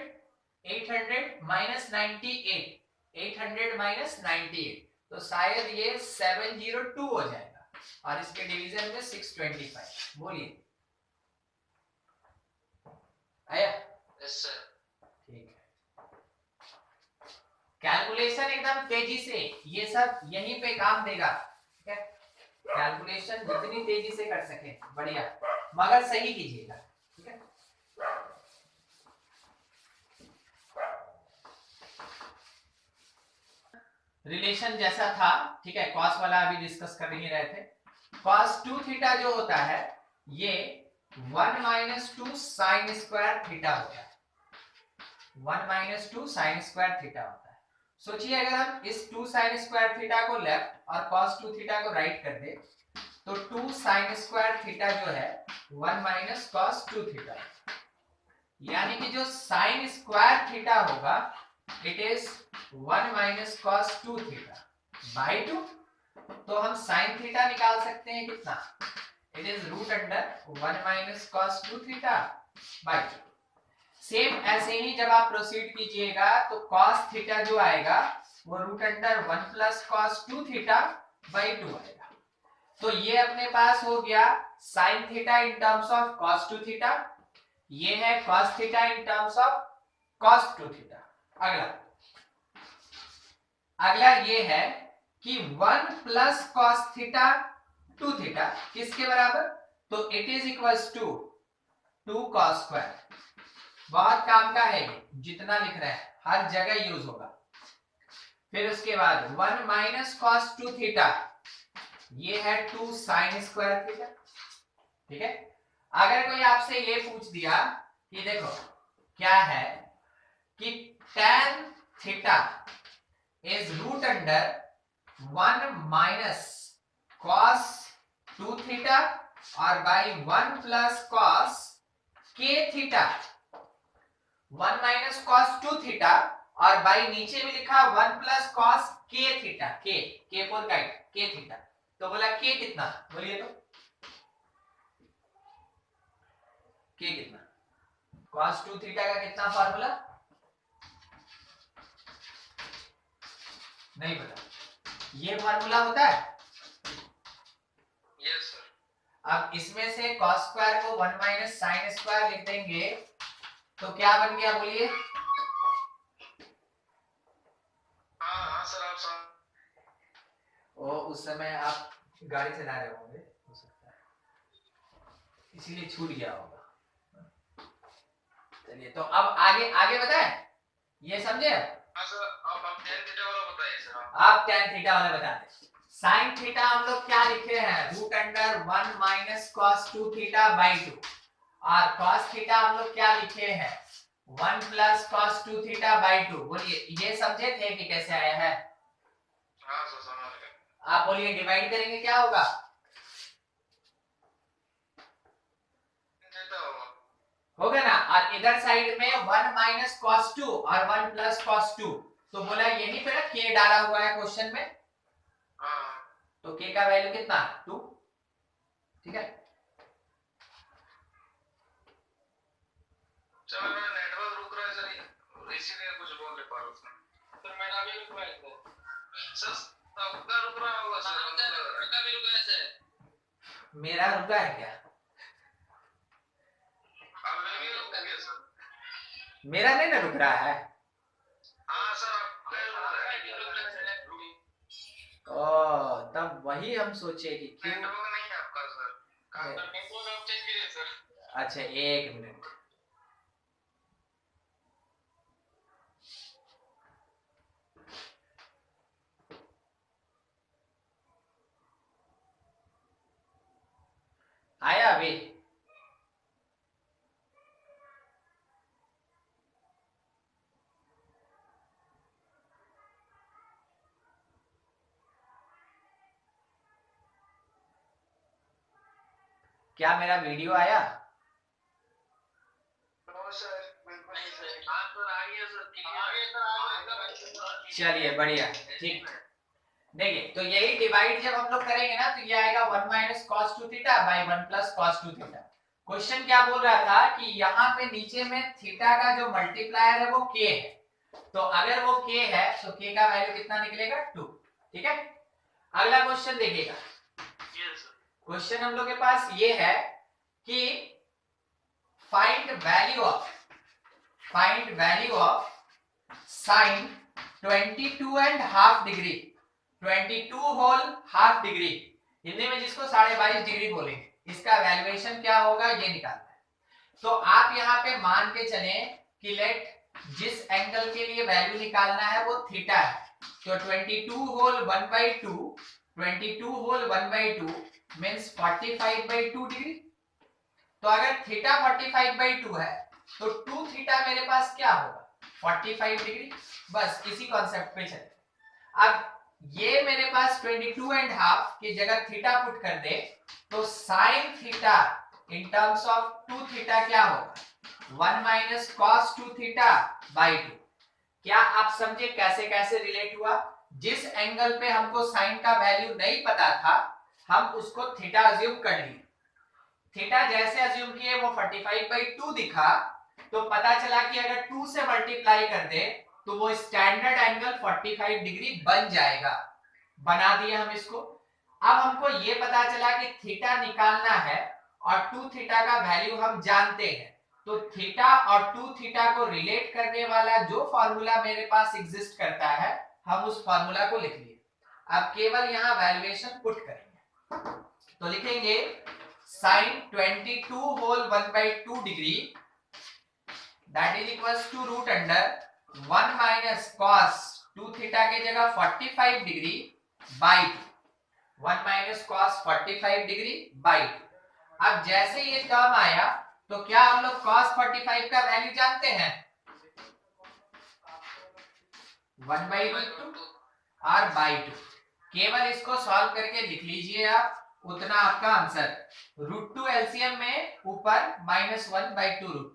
माइनस 98, 800 माइनस 98, तो शायद ये 702 हो जाएगा और इसके डिवीजन में 625। बोलिए आया? Yes sir. ठीक है, कैलकुलेशन एकदम तेजी से, ये सब यहीं पे काम देगा। ठीक है, कैलकुलेशन जितनी तेजी से कर सके बढ़िया, मगर सही कीजिएगा। ठीक है, रिलेशन जैसा था। ठीक है, कॉस वाला अभी डिस्कस कर ही रहे थे। कॉस 2 थीटा जो होता है ये 1 माइनस 2 साइन स्क्वायर थीटा होता है। 1 माइनस 2 साइन स्क्वायर थीटा होता है। सोचिए अगर हम इस 2 साइन स्क्वायर थीटा को लेफ्ट और कॉस 2 थीटा को राइट कर दे तो 2 साइन स्क्वायर थीटा जो है 1 माइनस कॉस 2 थीटा, यानी कि जो साइन स्क्वायर थीटा होगा it is 1 minus cos 2 theta by 2। तो हम साइन थीटा निकाल सकते हैं कितना, it is root under 1 minus cos 2 theta by 2। Same ऐसे ही जब आप प्रोसीड कीजिएगा तो कॉस थीटा जो आएगा वो root under 1 plus cos 2 theta by 2 आएगा। तो ये अपने पास हो गया sine theta in terms of cos 2 theta, ये है cos theta in terms of cos 2 theta. अगला ये है कि 1 प्लस कॉस थीटा 2 थीटा किसके बराबर, तो it is equals to 2 cos square. बहुत काम का है ये, जितना लिख रहे हैं हर जगह यूज होगा। फिर उसके बाद 1 माइनस कॉस 2 थीटा, ये है 2 साइन स्क्वायर थीटा। ठीक है, अगर कोई आपसे ये पूछ दिया कि देखो क्या है कि tan theta is root under 1 minus cos 2 theta और by 1 plus cos k theta, 1 minus cos 2 theta और बाई नीचे भी लिखा 1 plus cos k theta, k for kite, k theta. तो बोला k कितना, बोलिए तो k कितना, कॉस 2 थीटा का कितना फार्मूला, नहीं पता, ये फार्मूला होता है। Yes sir. अब इसमें से कॉस स्क्वायर को 1 माइनस साइन स्क्वायर लिख देंगे तो क्या बन गया, बोलिए। हाँ सर, आप सर। ओ उस समय आप गाड़ी चला रहे होंगे, हो सकता है इसीलिए छूट गया होगा। चलिए तो अब आगे आगे बताएं, ये समझे। हाँ सर, आप tan थीटा वाला बताइए सर। आप tan थीटा वाला बता दें। साइन थीटा हम लोग क्या लिखे हैं, root under 1 minus cos 2 theta by 2 और कॉस थीटा हम लोग क्या लिखे हैं 1 प्लस कॉस 2 थीटा बाई 2। बोलिए ये समझे थे कि कैसे आया है। हाँ सर, समझ गया। आप बोलिए डिवाइड करेंगे क्या होगा, थीटा होगा। होगा ना। और इधर साइड में 1 माइनस कॉस 2 और 1 प्लस कॉस 2, तो बोला यहीं पे ना k डाला हुआ है क्वेश्चन में, हाँ। तो k का वैल्यू कितना 2। ठीक है, चलो मेरा नेटवर्क रुक रहा है सर, इसीलिए कुछ बोल नहीं पा रहा हूँ। सर मेरा भी रुक रहा है सर। आपका रुक रहा होगा सर, आपका भी रुक रहा है सर। मेरा रुका है क्या, आपका भी रुक गया सर। मेरा नहीं ना रुक रहा है। हाँ सर, आपका रुक रहा है। ओ तब वही हम सोचे कि क्यों। नेटवर्क नहीं है आपका सर, नेटवर्क आप चेंज कीजिए सर। अच्छा एक मिनट, आया अभी। क्या मेरा वीडियो आया, नो सर, चलिए बढ़िया, ठीक। देखिए तो यही डिवाइड जब हम लोग करेंगे ना तो ये आएगा 1 minus cos 2 theta by 1 plus cos 2 theta. Question क्या बोल रहा था कि यहाँ पे नीचे में थीटा का जो मल्टीप्लायर है वो k है, तो अगर वो k है तो k का वैल्यू कितना निकलेगा 2। ठीक है, अगला क्वेश्चन देखिएगा। क्वेश्चन हम लोग के पास ये है कि find value of sine 22.5 degree, 22 whole half degree, Hindi में जिसको 22.5 डिग्री बोलेंगे, इसका वैल्यूएशन क्या होगा ये निकालना है। तो आप यहाँ पे मान के चलें कि लेट जिस एंगल के लिए वैल्यू निकालना है वो थीटा है, तो 22 होल 1/2, 22 होल 1/2 मींस 45/2 डिग्री। तो अगर थीटा 45/2 है तो 2 थीटा मेरे पास क्या होगा 45 डिग्री। बस इसी कॉन्सेप्ट पे चले। अब ये मेरे पास 22.5 की जगह थीटा पुट कर दे तो sign theta in terms of 2 theta क्या होगा 1 माइनस कॉस 2 थीटा बाई 2। क्या आप समझे कैसे कैसे रिलेट हुआ? जिस एंगल पे हमको साइन का वैल्यू नहीं पता था हम उसको थीटा अज्यूम कर लिए, थीटा जैसे अज्यूम किए वो 45/2 दिखा, तो पता चला कि अगर 2 से मल्टीप्लाई कर दे तो वो स्टैंडर्ड एंगल 45 डिग्री बन जाएगा। बना दिया हम इसको। अब हमको ये पता चला कि थीटा निकालना है और 2 थीटा का वैल्यू हम जानते हैं, तो थीटा और 2 थीटा को रिलेट करने वाला जो फॉर्मूला मेरे पास एग्जिस्ट करता है हम उस फॉर्मूला को लिख लिए। अब केवल यहाँ वैल्यूएशन पुट करेंगे, तो लिखेंगे sin 22 whole 1/2 degree that is equals to root under 1 minus cos 2 theta के जगह 45 degree by 1 minus cos 45 degree by. अब जैसे ये टर्म आया तो क्या हम लोग cos 45 का वैल्यू जानते हैं 1/2 और बाई 2। केवल इसको सॉल्व करके लिख लीजिए आप, उतना आपका आंसर। √2 एलसीएम में ऊपर -1/2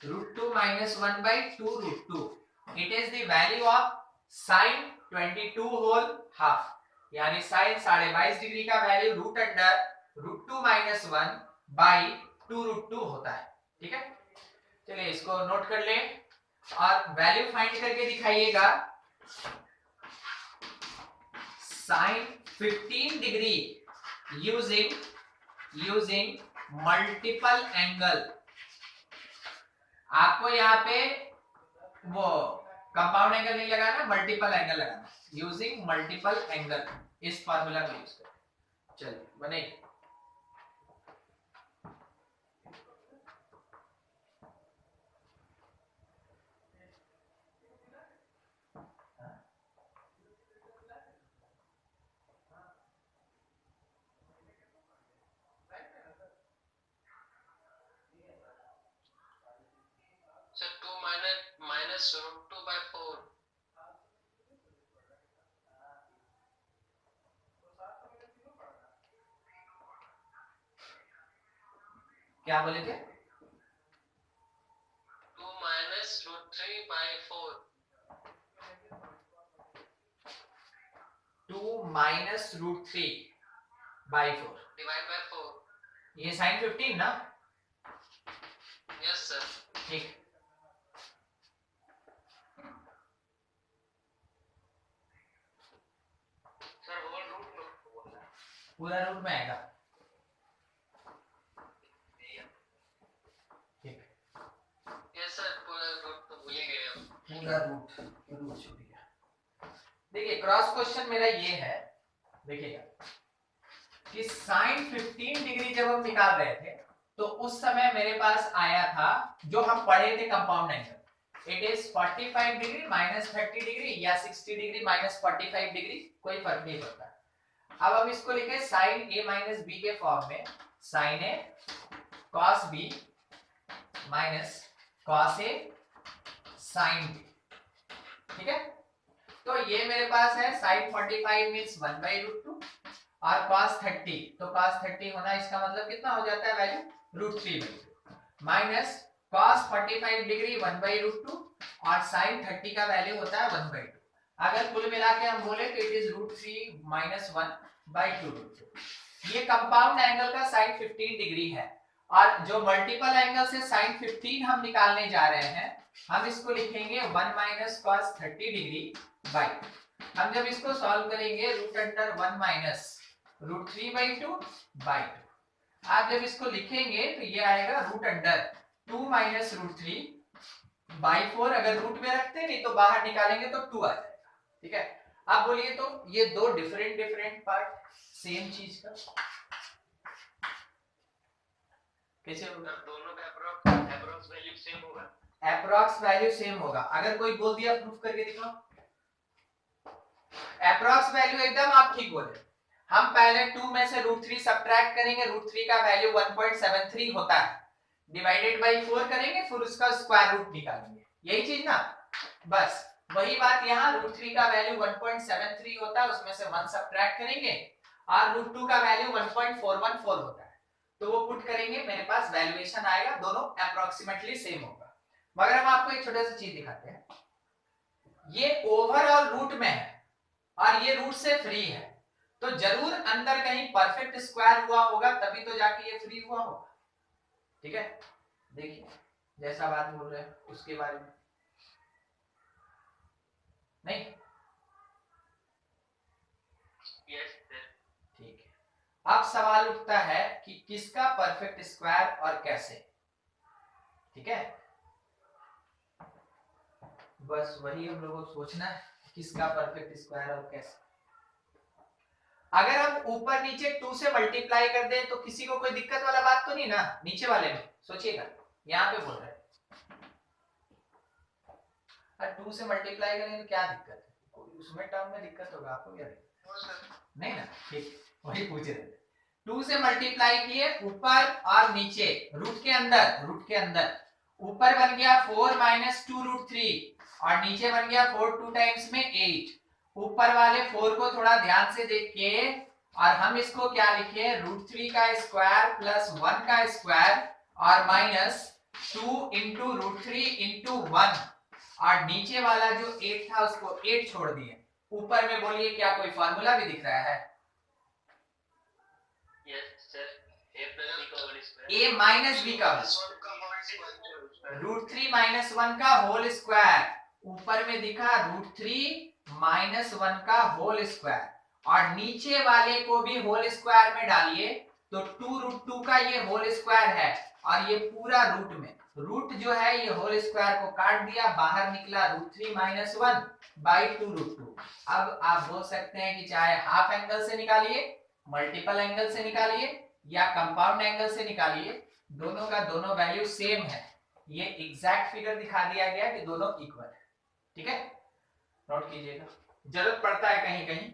√2 -1/2 √2 it is the value of sin 22 whole half, यानी sin 22.5 डिग्री का वैल्यू रूट अंडर √2 -1/2 √2 होता है। ठीक है, चलिए इसको नोट कर ले और वैल्यू फाइंड करके दिखाइएगा। sin 15 degree using multiple angle. आपको यहाँ पे वो कंपाउंड एंगल नहीं लगाना, मल्टीपल एंगल लगाना, यूजिंग मल्टीपल एंगल, इस फार्मूला को यूज करें। चलिए बने। सर 2 minus √2/4 क्या बोले थे 2 minus √3/4 2 माइनस √3/4 डिवाइड बाय 4। ये sin 15 ना। Yes sir. ठीक, सर होल रूट बोल रहा है पूरा रूट में आएगा। ठीक, यस सर पूरा रूट तो भूल ही गए हम। पूरा रूट छूट गया। देखिए क्रॉस क्वेश्चन मेरा ये है, देखिएगा कि sin 15 डिग्री जब हम निकाल रहे थे तो उस समय मेरे पास आया था जो हम पढ़े थे compound angle, it is 45 degree -30 degree या 60 डिग्री -45 डिग्री, कोई फर्क नहीं पड़ता। अब हम इसको लिखे sin a - b के फॉर्म में, sin a cos b minus cos a sin b। ठीक है, तो ये मेरे पास है sin 45 मींस 1/√2 और cos 30, तो cos 30 होना इसका मतलब कितना हो जाता है वैल्यू √3/2 माइनस cos 45 डिग्री 1/√2 और sin 30 का वैल्यू होता है 1/2। अगर कुल मिला के हम बोले तो इट इज √3 - 1/2√2। ये कंपाउंड एंगल का sin 15 डिग्री है और जो मल्टीपल एंगल से sin 15 हम निकालने जा रहे हैं, हम इसको लिखेंगे 1 - cos 30 डिग्री बाई, हम जब इसको सॉल्व करेंगे √1 - √3/2 बाई 2। आप जब इसको लिखेंगे तो ये आएगा √2 - √3/4। अगर रूट में रखते नहीं तो बाहर निकालेंगे तो 2 आ जाएगा। ठीक है, अब बोलिए तो ये दो डिफरेंट पार्ट सेम चीज का कैसे होगा? दोनों का एप्रोक्स वैल्यू सेम होगा। एप्रोक्स वैल्यू सेम होगा। अगर कोई बोल दिया प्रूफ करके दिखाओ। एप्रोक्स वैल्यू एकदम आप ठीक बोले। हम पहले 2 में से √3 सब्ट्रैक्ट करेंगे, √3 का वैल्यू 1.73 होता है, डिवाइडेड बाय 4 करेंगे, फिर उसका स्क्वायर रूट निकालेंगे। यही चीज ना, बस वही बात यहाँ। √3 का वैल्यू 1.73 होता है, उसमें से 1 सब्ट्रैक्ट करेंगे और √2 का वैल्यू 1.414 होता है, तो वो पुट करेंगे, मेरे पास वैल्यूएशन आएगा, दोनों अप्रोक्सीमेटली सेम होगा। मगर हम आपको एक छोटा सा चीज दिखाते हैं, ये ओवरऑल रूट में है और ये रूट से फ्री है, तो जरूर अंदर कहीं परफेक्ट स्क्वायर हुआ होगा, तभी तो जाके ये फ्री हुआ होगा। ठीक है, देखिए जैसा बात बोल रहे हैं उसके बारे में नहीं। Yes sir. ठीक है, अब सवाल उठता है कि किसका परफेक्ट स्क्वायर और कैसे। ठीक है, बस वही हम लोगों को सोचना है, किसका परफेक्ट स्क्वायर और कैसे। अगर हम ऊपर नीचे 2 से मल्टीप्लाई कर दें तो किसी को कोई दिक्कत वाला बात तो नहीं ना? नीचे वाले में सोचिएगा, यहाँ पे बोल रहे हैं 2 से मल्टीप्लाई करें तो क्या दिक्कत है? कोई उसमें टर्म में दिक्कत होगा आपको क्या दिक्कत? नहीं ना, ठीक, वही पूछ रहे थे। 2 से मल्टीप्लाई किए ऊपर और नीचे, रूट के अंदर ऊपर बन गया 4 - 2√3 और नीचे बन गया 4 2 टाइम्स में 8। ऊपर वाले 4 को थोड़ा ध्यान से देखिए और हम इसको क्या लिखे, √3 का स्क्वायर प्लस 1 का स्क्वायर और माइनस 2 इंटू √3 इंटू 1 और नीचे वाला जो 8 था उसको 8 छोड़ दिए। ऊपर में बोलिए क्या कोई फार्मूला भी दिख रहा है? Yes sir, a minus b का √3 - 1 का होल स्क्वायर, ऊपर में दिखा √3 - 1 का होल स्क्वायर और नीचे वाले को भी होल स्क्वायर में डालिए तो 2√2 का ये होल स्क्वायर है और ये पूरा रूट में, रूट जो है ये होल स्क्वायर को काट दिया, बाहर निकला √3 - 1/2√2। अब आप बोल सकते हैं कि चाहे हाफ एंगल से निकालिए, मल्टीपल एंगल से निकालिए या कंपाउंड एंगल से निकालिए, दोनों का दोनों वैल्यू सेम है। ये एग्जैक्ट फिगर दिखा दिया गया कि दोनों इक्वल है। ठीक है, नोट कीजिएगा, जरूरत पड़ता है कहीं कहीं